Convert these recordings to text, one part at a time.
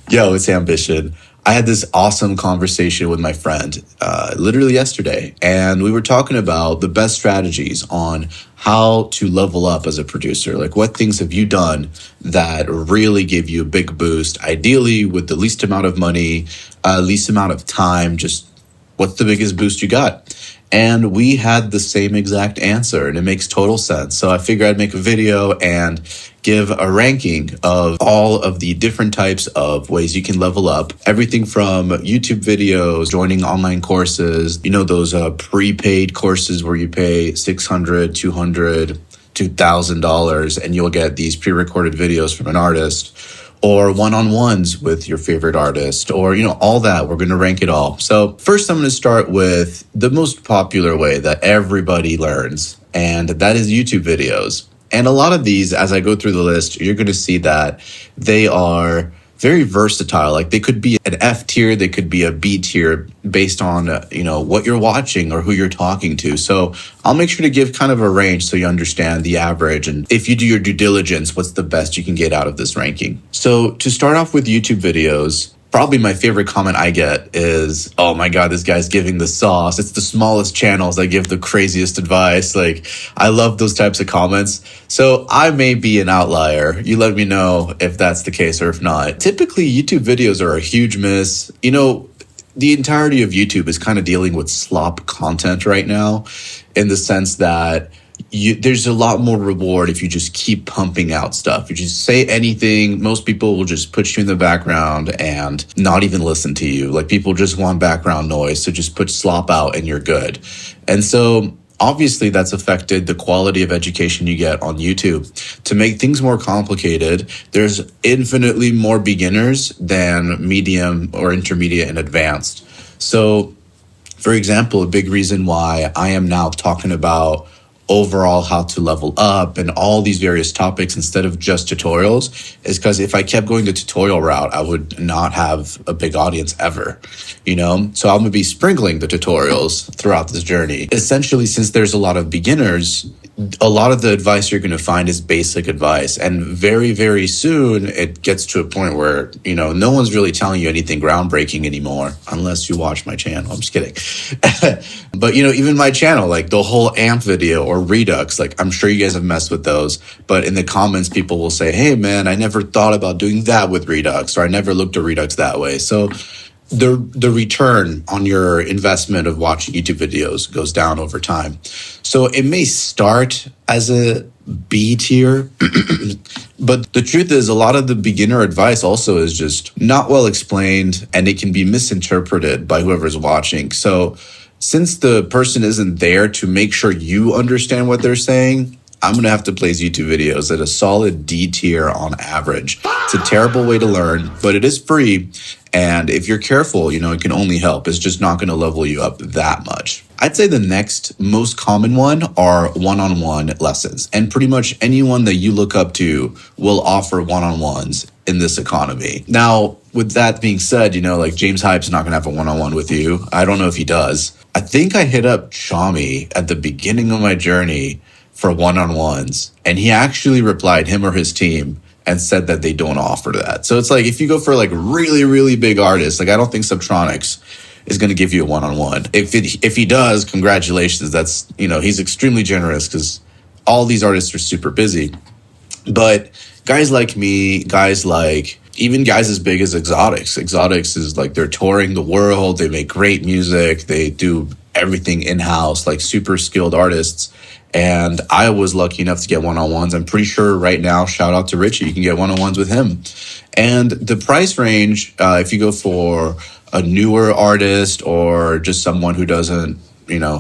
Yo, it's Ambition. I had this awesome conversation with my friend literally yesterday, and we were talking about the best strategies on how to level up as a producer. Like, what things have you done that really give you a big boost, ideally with the least amount of money, least amount of time, just what's the biggest boost you got? And we had the same exact answer, and it makes total sense. So I figured I'd make a video and give a ranking of all of the different types of ways you can level up. Everything from YouTube videos, joining online courses, those prepaid courses where you pay $600, $200, $2,000, and you'll get these pre-recorded videos from an artist, or one-on-ones with your favorite artist, or, all that. We're going to rank it all. So first, I'm going to start with the most popular way that everybody learns, and that is YouTube videos. And a lot of these, as I go through the list, you're going to see that they are very versatile. Like, they could be an F tier, they could be a B tier based on, what you're watching or who you're talking to. So I'll make sure to give kind of a range so you understand the average. And if you do your due diligence, what's the best you can get out of this ranking? So to start off with YouTube videos, probably my favorite comment I get is, oh my God, this guy's giving the sauce. It's the smallest channels that give the craziest advice. Like, I love those types of comments. So I may be an outlier. You let me know if that's the case or if not. Typically, YouTube videos are a huge miss. The entirety of YouTube is kind of dealing with slop content right now, in the sense that there's a lot more reward if you just keep pumping out stuff. You just say anything, most people will just put you in the background and not even listen to you. Like, people just want background noise, so just put slop out and you're good. And so obviously that's affected the quality of education you get on YouTube. To make things more complicated, there's infinitely more beginners than medium or intermediate and advanced. So, for example, a big reason why I am now talking about overall how to level up and all these various topics instead of just tutorials is because if I kept going the tutorial route, I would not have a big audience ever, So I'm going to be sprinkling the tutorials throughout this journey. Essentially, since there's a lot of beginners, a lot of the advice you're going to find is basic advice. And very, very soon it gets to a point where, no one's really telling you anything groundbreaking anymore, unless you watch my channel. I'm just kidding. But, even my channel, like the whole amp video or Redux, like, I'm sure you guys have messed with those. But in the comments, people will say, hey, man, I never thought about doing that with Redux, or I never looked at Redux that way. So the return on your investment of watching YouTube videos goes down over time. So it may start as a B tier, but the truth is a lot of the beginner advice also is just not well explained, and it can be misinterpreted by whoever's watching. So since the person isn't there to make sure you understand what they're saying, I'm going to have to place YouTube videos at a solid D tier on average. It's a terrible way to learn, but it is free. And if you're careful, it can only help. It's just not going to level you up that much. I'd say the next most common one are one-on-one lessons. And pretty much anyone that you look up to will offer one-on-ones in this economy. Now, with that being said, like James Hype's not going to have a one-on-one with you. I don't know if he does. I think I hit up Chami at the beginning of my journey for one-on-ones, and he actually replied, him or his team, and said that they don't offer that. So it's like, if you go for like really, really big artists, like I don't think Subtronics is going to give you a one-on-one. If he does, congratulations. That's, he's extremely generous because all these artists are super busy. But guys like me, even guys as big as Exotics. Exotics is like, they're touring the world. They make great music. They do everything in-house, like super skilled artists. And I was lucky enough to get one-on-ones. I'm pretty sure right now, shout out to Richie, you can get one-on-ones with him. And the price range, if you go for a newer artist or just someone who doesn't,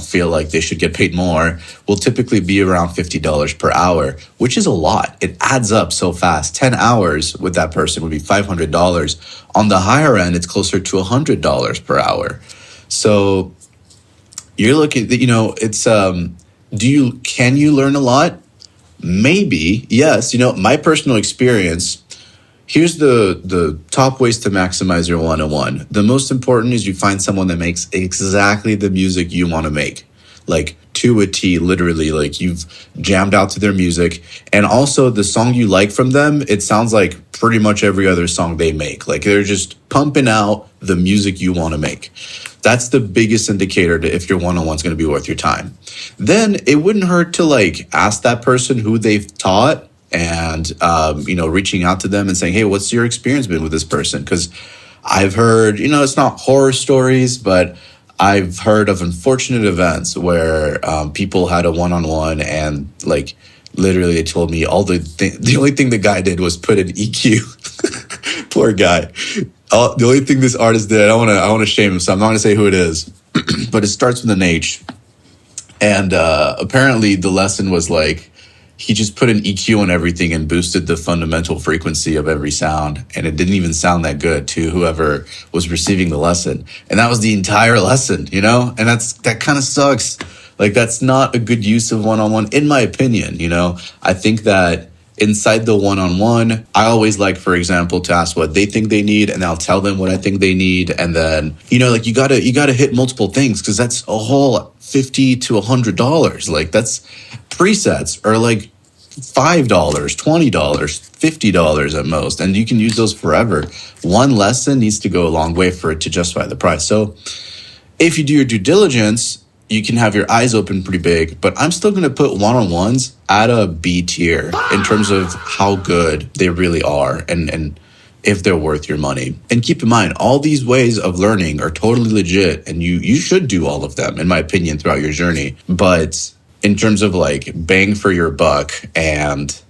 feel like they should get paid more, will typically be around $50 per hour, which is a lot. It adds up so fast. 10 hours with that person would be $500. On the higher end, it's closer to $100 per hour. So you're looking, it's, can you learn a lot? Maybe, yes. My personal experience, here's the top ways to maximize your one-on-one. The most important is you find someone that makes exactly the music you want to make. Like, to a T, literally. Like you've jammed out to their music. And also the song you like from them, it sounds like pretty much every other song they make. Like they're just pumping out the music you want to make. That's the biggest indicator to if your one-on-one's going to be worth your time. Then it wouldn't hurt to like ask that person who they've taught and, reaching out to them and saying, hey, what's your experience been with this person? Because I've heard, it's not horror stories, but I've heard of unfortunate events where people had a one-on-one and like literally they told me the only thing the guy did was put an EQ. Poor guy. The only thing this artist did, I want to shame him, so I'm not going to say who it is, but it starts with an H. And apparently the lesson was like, he just put an EQ on everything and boosted the fundamental frequency of every sound. And it didn't even sound that good to whoever was receiving the lesson. And that was the entire lesson, And that kind of sucks. Like, that's not a good use of one-on-one, in my opinion, I think that inside the one-on-one, I always like, for example, to ask what they think they need, and I'll tell them what I think they need. And then, you gotta hit multiple things, because that's a whole $50 to $100. Like, that's presets are like $5, $20, $50 at most. And you can use those forever. One lesson needs to go a long way for it to justify the price. So if you do your due diligence, you can have your eyes open pretty big, but I'm still going to put one-on-ones at a B tier in terms of how good they really are and if they're worth your money. And keep in mind, all these ways of learning are totally legit, and you should do all of them, in my opinion, throughout your journey. But in terms of like bang for your buck and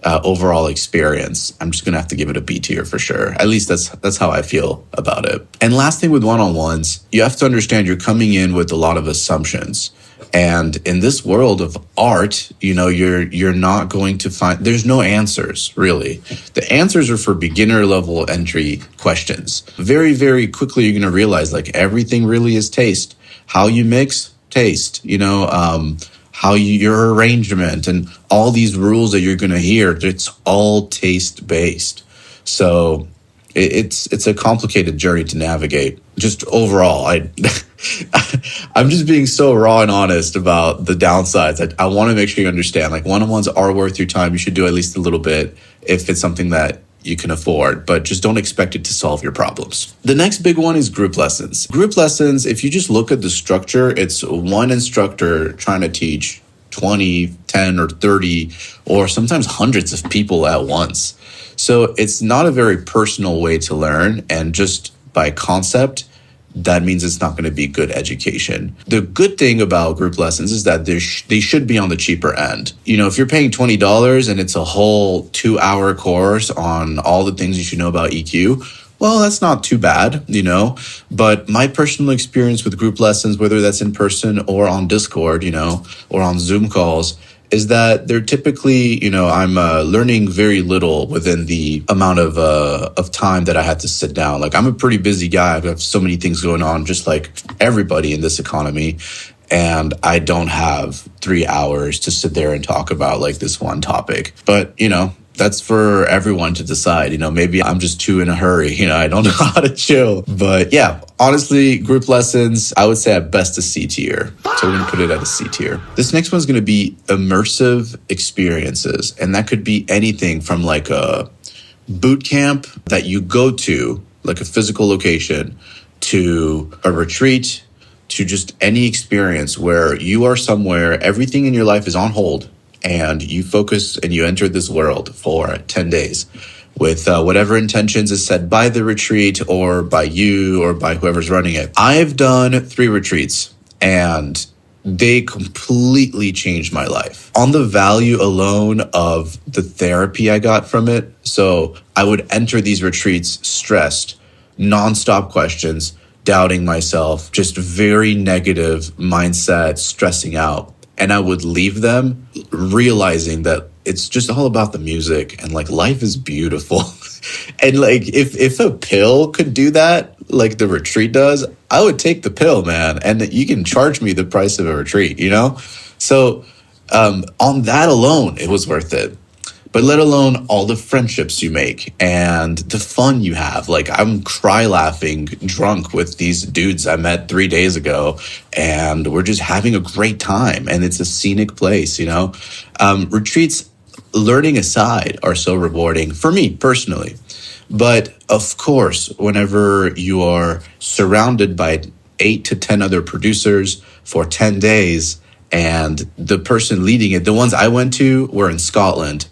overall experience, I'm just gonna have to give it a B tier for sure. At least that's how I feel about it. And last thing with one-on-ones, you have to understand you're coming in with a lot of assumptions. And in this world of art, you're not going to find, there's no answers, really. The answers are for beginner level entry questions. Very, very quickly, you're going to realize like everything really is taste. How you mix, taste, your arrangement and all these rules that you're going to hear, it's all taste based. So it's a complicated journey to navigate. Just overall, I'm just being so raw and honest about the downsides. I want to make sure you understand, like, one-on-ones are worth your time. You should do at least a little bit if it's something that you can afford, but just don't expect it to solve your problems. The next big one is group lessons. Group lessons, if you just look at the structure, it's one instructor trying to teach 20, 10, or 30, or sometimes hundreds of people at once. So it's not a very personal way to learn, and just by concept, that means it's not going to be good education. The good thing about group lessons is that they should be on the cheaper end. If you're paying $20 and it's a whole 2-hour course on all the things you should know about EQ, well, that's not too bad, But my personal experience with group lessons, whether that's in person or on Discord, or on Zoom calls, is that they're typically, I'm learning very little within the amount of time that I had to sit down. Like, I'm a pretty busy guy. I have so many things going on, just like everybody in this economy. And I don't have 3 hours to sit there and talk about like this one topic. But, that's for everyone to decide. Maybe I'm just too in a hurry. I don't know how to chill. But yeah, honestly, group lessons, I would say at best a C tier. So we're going to put it at a C tier. This next one's going to be immersive experiences. And that could be anything from like a boot camp that you go to, like a physical location, to a retreat, to just any experience where you are somewhere, everything in your life is on hold, and you focus and you enter this world for 10 days with whatever intentions is set by the retreat or by you or by whoever's running it. I've done 3 retreats, and they completely changed my life on the value alone of the therapy I got from it. So I would enter these retreats stressed, nonstop questions, doubting myself, just very negative mindset, stressing out. And I would leave them realizing that it's just all about the music and like life is beautiful. And like if a pill could do that, like the retreat does, I would take the pill, man. And you can charge me the price of a retreat, So on that alone, it was worth it. but let alone all the friendships you make and the fun you have. Like, I'm cry laughing drunk with these dudes I met 3 days ago, and we're just having a great time. And it's a scenic place, you know? Retreats, learning aside, are so rewarding for me personally. But of course, whenever you are surrounded by 8 to 10 other producers for 10 days, and the person leading it, the ones I went to were in Scotland,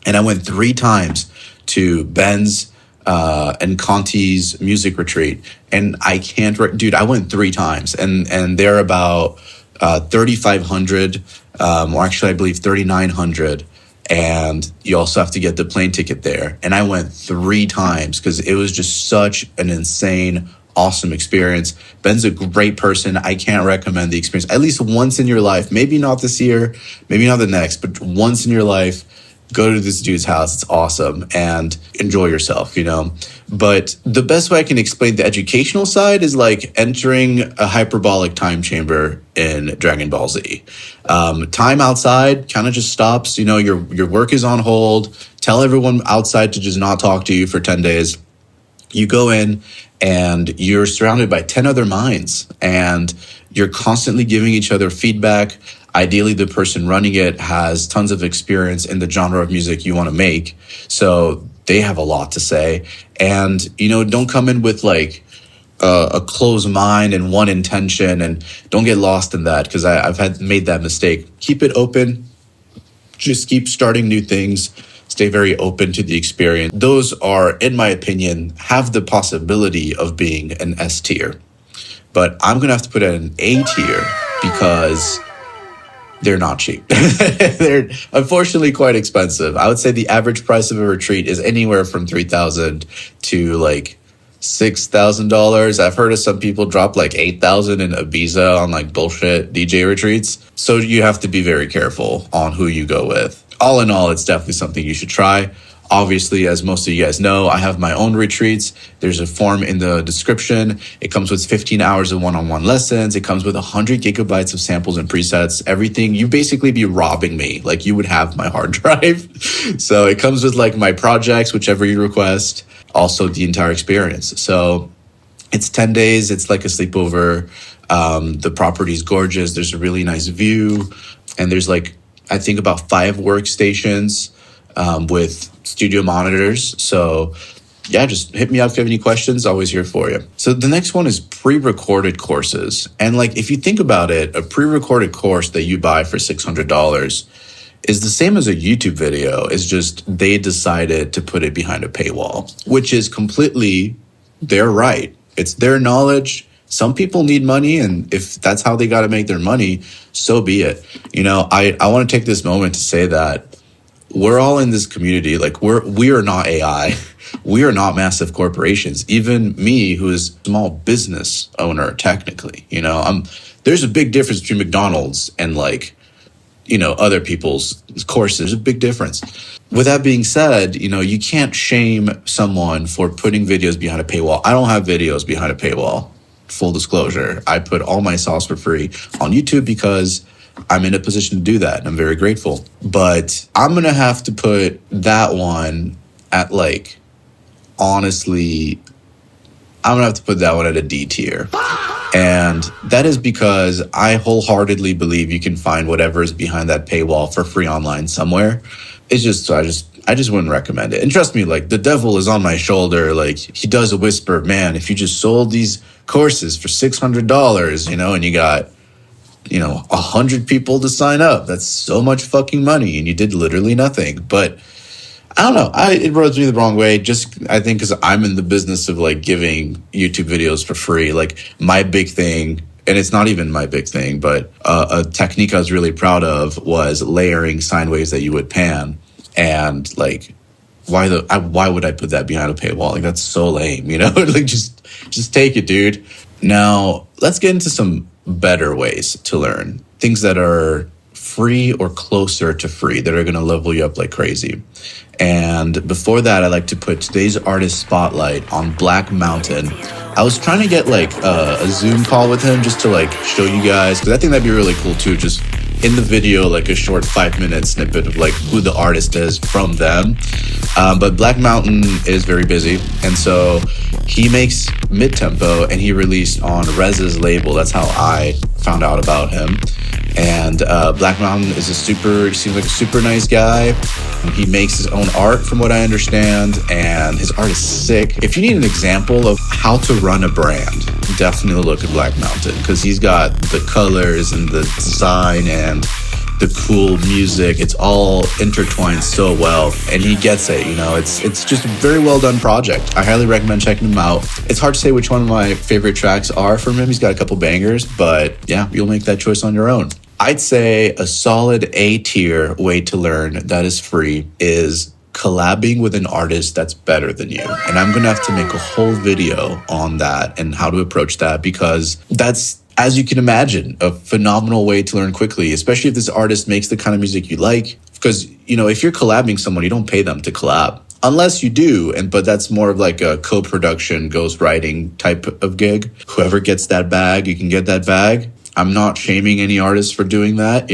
and I went 3 times to Ben's and Conti's music retreat, and I can't, dude, I went 3 times, and they're about 3,500, or actually I believe 3,900. And you also have to get the plane ticket there. And I went 3 times because it was just such an insane, awesome experience. Ben's a great person. I can't recommend the experience. At least once in your life, maybe not this year, maybe not the next, but once in your life, go to this dude's house. It's awesome, and enjoy yourself, you know? But the best way I can explain the educational side is like entering a hyperbolic time chamber in Dragon Ball Z. Time outside kind of just stops. You know, your work is on hold. Tell everyone outside to just not talk to you for 10 days. You go in and you're surrounded by 10 other minds, and you're constantly giving each other feedback. Ideally, the person running it has tons of experience in the genre of music you want to make, so they have a lot to say. And, you know, don't come in with like a closed mind and one intention, and don't get lost in that, because I've made that mistake. Keep it open. Just keep starting new things. Stay very open to the experience. Those are, in my opinion, have the possibility of being an S tier. But I'm going to have to put it in an A tier because they're not cheap. They're unfortunately quite expensive. I would say the average price of a retreat is anywhere from $3,000 to like $6,000. I've heard of some people drop like $8,000 in Ibiza on like bullshit DJ retreats. So you have to be very careful on who you go with. All in all, it's definitely something you should try. Obviously, as most of you guys know, I have my own retreats. There's a form in the description. It comes with 15 hours of one-on-one lessons. It comes with 100 gigabytes of samples and presets, everything. You basically be robbing me. Like, you would have my hard drive. So it comes with like my projects, whichever you request, also the entire experience. So it's 10 days. It's like a sleepover. The property's gorgeous. There's a really nice view. And there's like, I think about 5 workstations with studio monitors. So yeah, just hit me up if you have any questions. Always here for you. So the next one is pre-recorded courses. And like, if you think about it, a pre-recorded course that you buy for $600 is the same as a YouTube video. It's just they decided to put it behind a paywall, which is completely their right. It's their knowledge. Some people need money, and if that's how they got to make their money, so be it. You know, I want to take this moment to say that we're all in this community. Like, we are not AI. We are not massive corporations. Even me, who is a small business owner, technically, you know, there's a big difference between McDonald's and like, you know, other people's courses. There's a big difference. With that being said, you know, you can't shame someone for putting videos behind a paywall. I don't have videos behind a paywall. Full disclosure. I put all my sauce for free on YouTube because I'm in a position to do that, and I'm very grateful. But I'm going to have to put that one at like, honestly, I'm going to have to put that one at a D tier. And that is because I wholeheartedly believe you can find whatever is behind that paywall for free online somewhere. It's just, I just wouldn't recommend it. And trust me, like, the devil is on my shoulder. Like, he does whisper, man, if you just sold these courses for $600, you know, and you got, you know, 100 people to sign up, that's so much fucking money, and you did literally nothing. But I don't know, it rubs me the wrong way. Just, I think, because I'm in the business of like giving YouTube videos for free. Like, my big thing, and it's not even my big thing, but a technique I was really proud of was layering sine waves that you would pan. And like, why would I put that behind a paywall? Like, that's so lame, you know? Like, just take it, dude. Now, let's get into some better ways to learn. Things that are free or closer to free, that are going to level you up like crazy. And before that, I like to put today's artist spotlight on Black Mountain. I was trying to get like a Zoom call with him just to like show you guys, because I think that'd be really cool too, just in the video like a short 5-minute snippet of like who the artist is from them. But Black Mountain is very busy, and so he makes mid-tempo, and he released on Rez's label. That's how I found out about him. And Black Mountain is seems like a super nice guy. He makes his own art from what I understand, and his art is sick. If you need an example of how to run a brand, definitely look at Black Mountain, because he's got the colors and the design and the cool music. It's all intertwined so well, and he gets it. It's just a very well done project. I highly recommend checking him out. It's hard to say which one of my favorite tracks are from him. He's got a couple bangers, but yeah, you'll make that choice on your own. I'd say a solid A tier way to learn that is free is collabing with an artist that's better than you. And I'm gonna have to make a whole video on that and how to approach that, because that's, as you can imagine, a phenomenal way to learn quickly, especially if this artist makes the kind of music you like. Because, if you're collabing someone, you don't pay them to collab. Unless you do, but that's more of like a co-production, ghostwriting type of gig. Whoever gets that bag, you can get that bag. I'm not shaming any artists for doing that.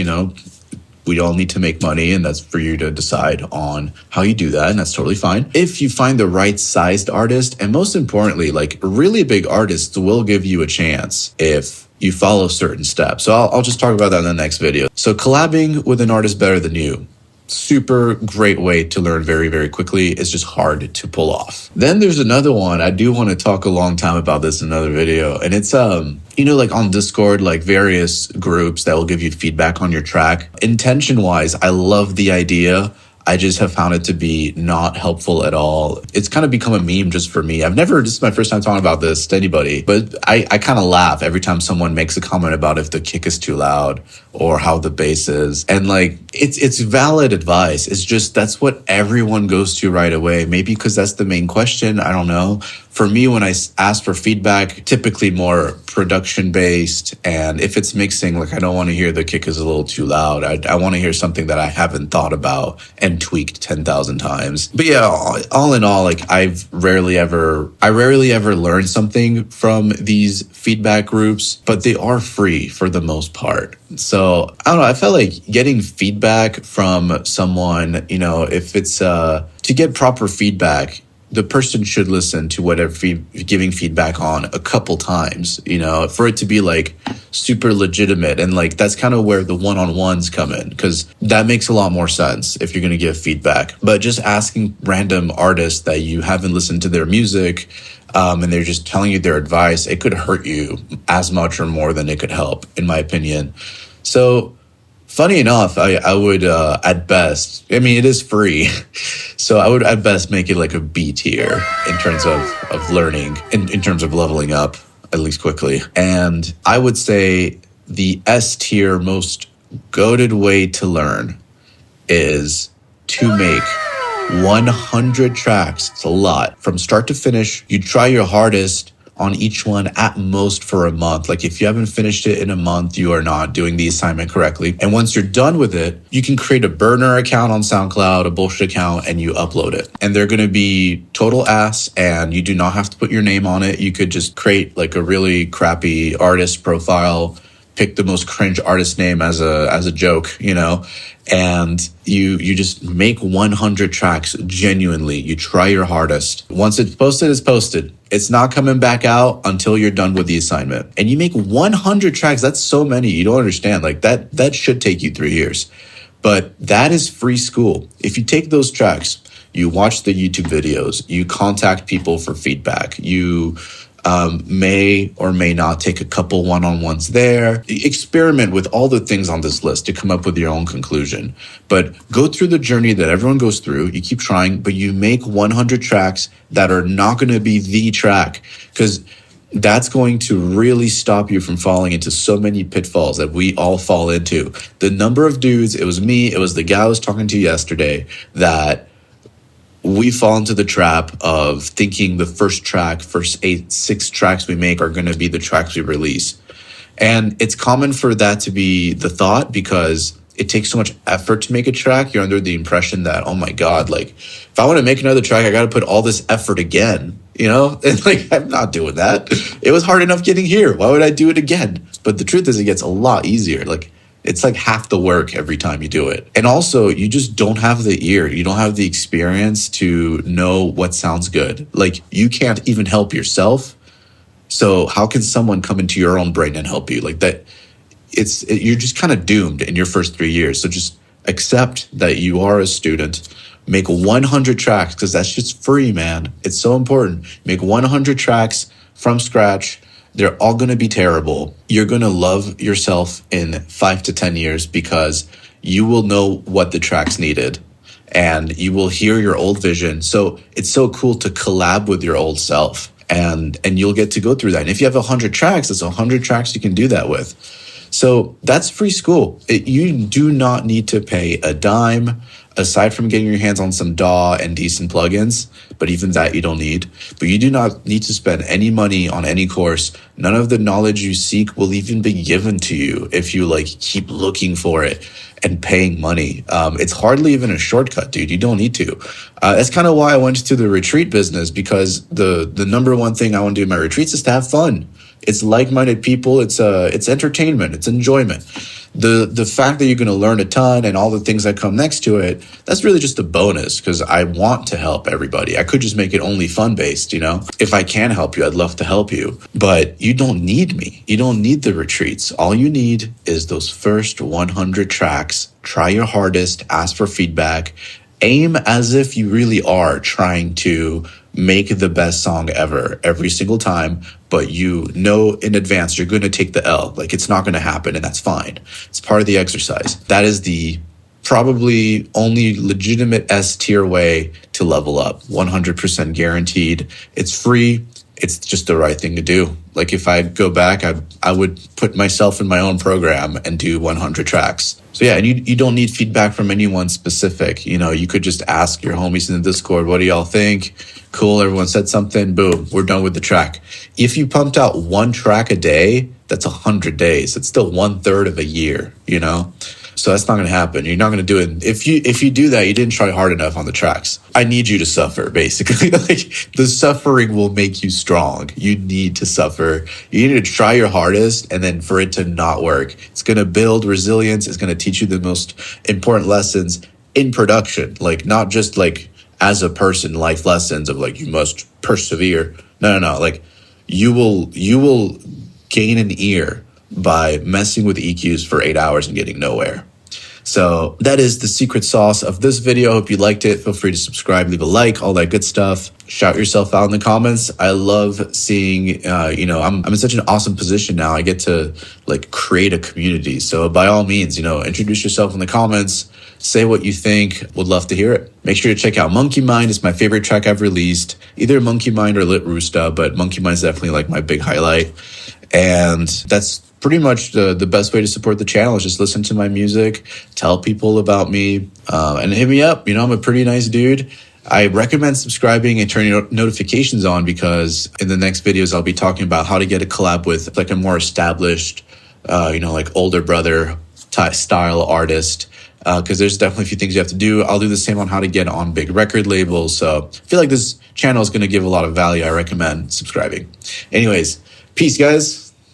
We all need to make money, and that's for you to decide on how you do that, and that's totally fine. If you find the right sized artist, and most importantly, like really big artists will give you a chance if you follow certain steps. So I'll just talk about that in the next video. So collabing with an artist better than you, super great way to learn very, very quickly. It's just hard to pull off. Then there's another one. I do want to talk a long time about this in another video. And it's, like on Discord, like various groups that will give you feedback on your track. Intention wise, I love the idea. I just have found it to be not helpful at all. It's kind of become a meme just for me. This is my first time talking about this to anybody, but I kind of laugh every time someone makes a comment about if the kick is too loud or how the bass is. And like, it's valid advice. It's just, that's what everyone goes to right away. Maybe because that's the main question. I don't know. For me, when I ask for feedback, typically more production based. And if it's mixing, like I don't want to hear the kick is a little too loud. I want to hear something that I haven't thought about and tweaked 10,000 times. But yeah, all in all, like I rarely ever learn something from these feedback groups, but they are free for the most part. So I don't know. I felt like getting feedback from someone, if it's to get proper feedback, the person should listen to whatever giving feedback on a couple times, for it to be like super legitimate. And like, that's kind of where the one-on-ones come in, because that makes a lot more sense if you're going to give feedback. But just asking random artists that you haven't listened to their music, and they're just telling you their advice, it could hurt you as much or more than it could help, in my opinion. So funny enough, I would, at best, it is free. So I would at best make it like a B tier in terms of learning, in terms of leveling up, at least quickly. And I would say the S tier most goated way to learn is to make 100 tracks. It's a lot. From start to finish, you try your hardest on each one at most for a month. Like if you haven't finished it in a month, you are not doing the assignment correctly. And once you're done with it, you can create a burner account on SoundCloud, a bullshit account, and you upload it. And they're going to be total ass, and you do not have to put your name on it. You could just create like a really crappy artist profile, pick the most cringe artist name as a joke, and you just make 100 tracks genuinely. You try your hardest. Once it's posted, it's posted. It's not coming back out until you're done with the assignment. And you make 100 tracks. That's so many. You don't understand. Like that should take you 3 years. But that is free school. If you take those tracks, you watch the YouTube videos, you contact people for feedback, you may or may not take a couple one-on-ones there. Experiment with all the things on this list to come up with your own conclusion. But go through the journey that everyone goes through. You keep trying, but you make 100 tracks that are not going to be the track, because that's going to really stop you from falling into so many pitfalls that we all fall into. The number of dudes, it was me, it was the guy I was talking to yesterday, that we fall into the trap of thinking the first 6 tracks we make are going to be the tracks we release. And it's common for that to be the thought, because it takes so much effort to make a track. You're under the impression that, oh my God, like if I want to make another track, I got to put all this effort again, And like, I'm not doing that. It was hard enough getting here. Why would I do it again? But the truth is, it gets a lot easier. Like It's like half the work every time you do it. And also, you just don't have the ear. You don't have the experience to know what sounds good. Like, you can't even help yourself. So how can someone come into your own brain and help you? Like that, you're just kind of doomed in your first 3 years. So just accept that you are a student. Make 100 tracks, because that's just free, man. It's so important. Make 100 tracks from scratch. They're all going to be terrible. You're going to love yourself in 5 to 10 years because you will know what the tracks needed and you will hear your old vision. So it's so cool to collab with your old self, and you'll get to go through that. And if you have 100 tracks, that's 100 tracks you can do that with. So that's free school. You do not need to pay a dime aside from getting your hands on some DAW and decent plugins, but even that you don't need. But you do not need to spend any money on any course. None of the knowledge you seek will even be given to you if you like keep looking for it and paying money. It's hardly even a shortcut, dude. You don't need to. That's kind of why I went to the retreat business, because the number one thing I want to do in my retreats is to have fun. It's like-minded people. It's entertainment. It's enjoyment. The fact that you're going to learn a ton and all the things that come next to it, that's really just a bonus, because I want to help everybody. I could just make it only fun-based, you know? If I can help you, I'd love to help you. But you don't need me. You don't need the retreats. All you need is those first 100 tracks. Try your hardest. Ask for feedback. Aim as if you really are trying to make the best song ever every single time, but you know in advance you're going to take the L. Like, it's not going to happen, and that's fine. It's part of the exercise. That is the probably only legitimate S tier way to level up. 100% guaranteed. It's free. It's just the right thing to do. Like, if I go back, I would put myself in my own program and do 100 tracks. So yeah, and you don't need feedback from anyone specific. You know, you could just ask your homies in the Discord, what do y'all think? Cool, everyone said something, boom, we're done with the track. If you pumped out 1 track a day, that's 100 days. It's still 1/3 of a year, you know? So that's not going to happen. You're not going to do it. If you do that, you didn't try hard enough on the tracks. I need you to suffer, basically. Like, the suffering will make you strong. You need to suffer. You need to try your hardest, and then for it to not work. It's going to build resilience. It's going to teach you the most important lessons in production. Like, not just like as a person, life lessons of like, you must persevere. No. Like, you will gain an ear by messing with EQs for 8 hours and getting nowhere. So that is the secret sauce of this video. Hope you liked it. Feel free to subscribe, leave a like, all that good stuff. Shout yourself out in the comments. I love seeing, I'm in such an awesome position now. I get to like create a community. So by all means, introduce yourself in the comments. Say what you think. Would love to hear it. Make sure to check out Monkey Mind. It's my favorite track I've released. Either Monkey Mind or Lit Roosta, but Monkey Mind is definitely like my big highlight. And that's pretty much the best way to support the channel is just listen to my music, tell people about me, and hit me up. I'm a pretty nice dude. I recommend subscribing and turning notifications on, because in the next videos, I'll be talking about how to get a collab with like a more established, like older brother style artist. Because there's definitely a few things you have to do. I'll do the same on how to get on big record labels. So I feel like this channel is going to give a lot of value. I recommend subscribing. Anyways, peace, guys.